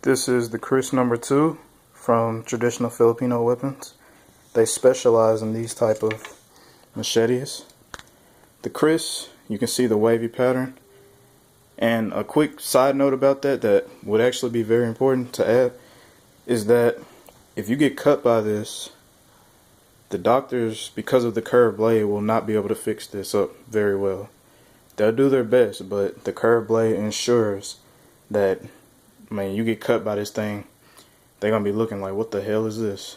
This is the Kris number 2 from Traditional Filipino Weapons. They specialize in these type of machetes. The Kris, you can see the wavy pattern. And a quick side note about that would actually be very important to add is that if you get cut by this, the doctors, because of the curved blade, will not be able to fix this up very well. They'll do their best, but the curved blade ensures that, you get cut by this thing, they're going to be looking like, what the hell is this?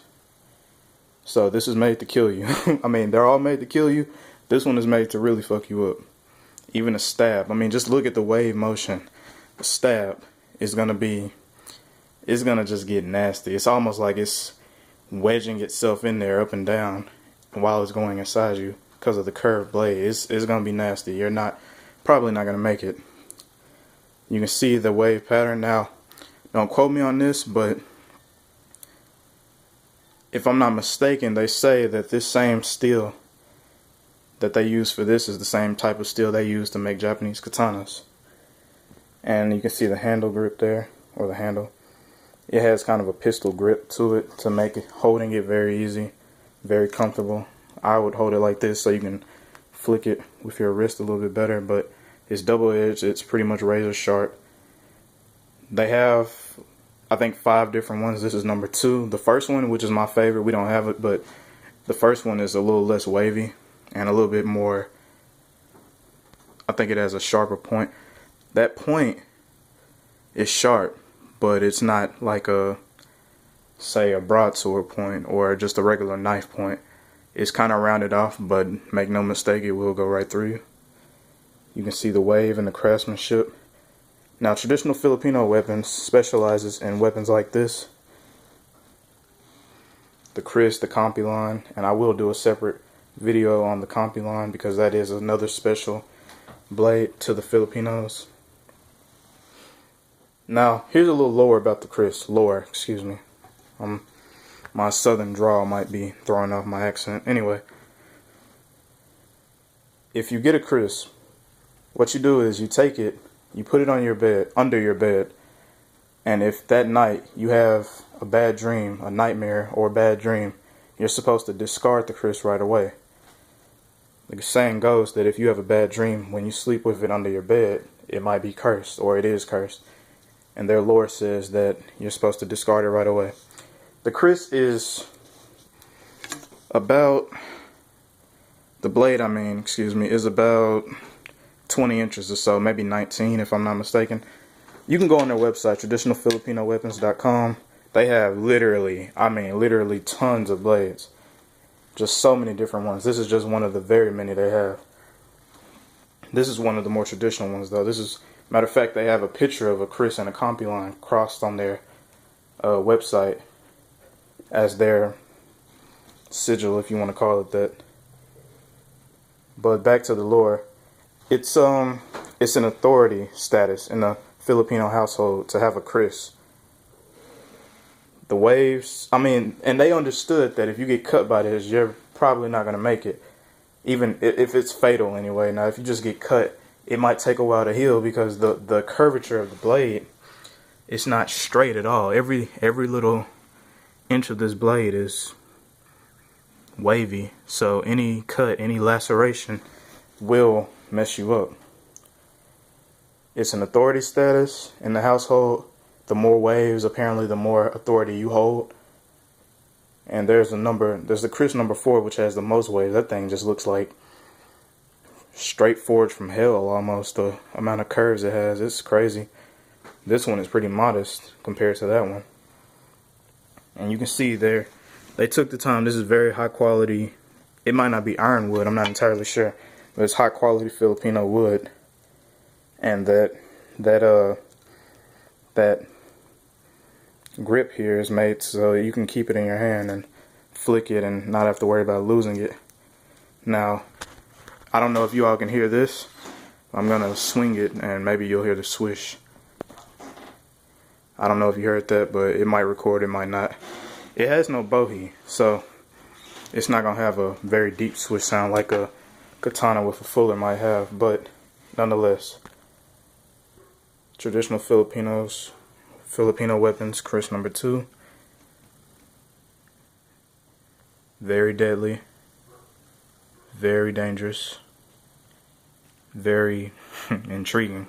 So this is made to kill you. They're all made to kill you. This one is made to really fuck you up. Even a stab. Just look at the wave motion. A stab is going to just get nasty. It's almost like it's wedging itself in there up and down while it's going inside you because of the curved blade. It's going to be nasty. You're probably not going to make it. You can see the wave pattern. Now, don't quote me on this, but if I'm not mistaken, they say that this same steel that they use for this is the same type of steel they use to make Japanese katanas. And you can see the handle grip there, or the handle. It has kind of a pistol grip to it to make holding it very easy, very comfortable. I would hold it like this so you can flick it with your wrist a little bit better, but it's double-edged. It's pretty much razor sharp. They have, I think, 5 different ones. This is number 2. The first one, which is my favorite, we don't have it, but the first one is a little less wavy and a little bit more, I think it has a sharper point. That point is sharp, but it's not like say a broadsword point or just a regular knife point. It's kind of rounded off, but make no mistake, it will go right through you. You can see the wave and the craftsmanship. Now, Traditional Filipino Weapons specializes in weapons like this. The Kris, the Compi line, and I will do a separate video on the Compi line because that is another special blade to the Filipinos. Now, here's a little lore about the Kris. Excuse me. My southern drawl might be throwing off my accent. Anyway, if you get a Kris, what you do is you take it, you put it on your bed, under your bed, and if that night you have a bad dream, a nightmare or a bad dream, you're supposed to discard the Kris right away. The saying goes that if you have a bad dream, when you sleep with it under your bed, it might be cursed, or it is cursed. And their lore says that you're supposed to discard it right away. The Kris is about, is about 20 inches or so, maybe 19 if I'm not mistaken. You can go on their website, traditionalfilipinoweapons.com. They have literally tons of blades. Just so many different ones. This is just one of the very many they have. This is one of the more traditional ones though. Matter of fact, they have a picture of a Kris and a Compi line crossed on their website as their sigil, if you want to call it that. But back to the lore. It's an authority status in the Filipino household to have a Kris. The waves, and they understood that if you get cut by this, you're probably not going to make it. Even if it's fatal anyway. Now, if you just get cut, it might take a while to heal because the curvature of the blade, it's not straight at all. Every little inch of this blade is wavy. So any cut, any laceration will mess you up. It's an authority status in the household. The more waves, apparently the more authority you hold. And there's the Kris number 4, which has the most waves. That thing just looks like straight forged from hell almost, the amount of curves it has. It's crazy. This one is pretty modest compared to that one. And you can see there, they took the time. This is very high quality. It might not be ironwood, I'm not entirely sure. But it's high quality Filipino wood. And that grip here is made so you can keep it in your hand and flick it and not have to worry about losing it. Now, I don't know if you all can hear this. I'm gonna swing it and maybe you'll hear the swish. I don't know if you heard that, but it might record, it might not. It has no bohe, so it's not gonna have a very deep swish sound like a katana with a fuller might have, but nonetheless, Traditional Filipinos Filipino Weapons Kris number 2. Very deadly, very dangerous, very intriguing.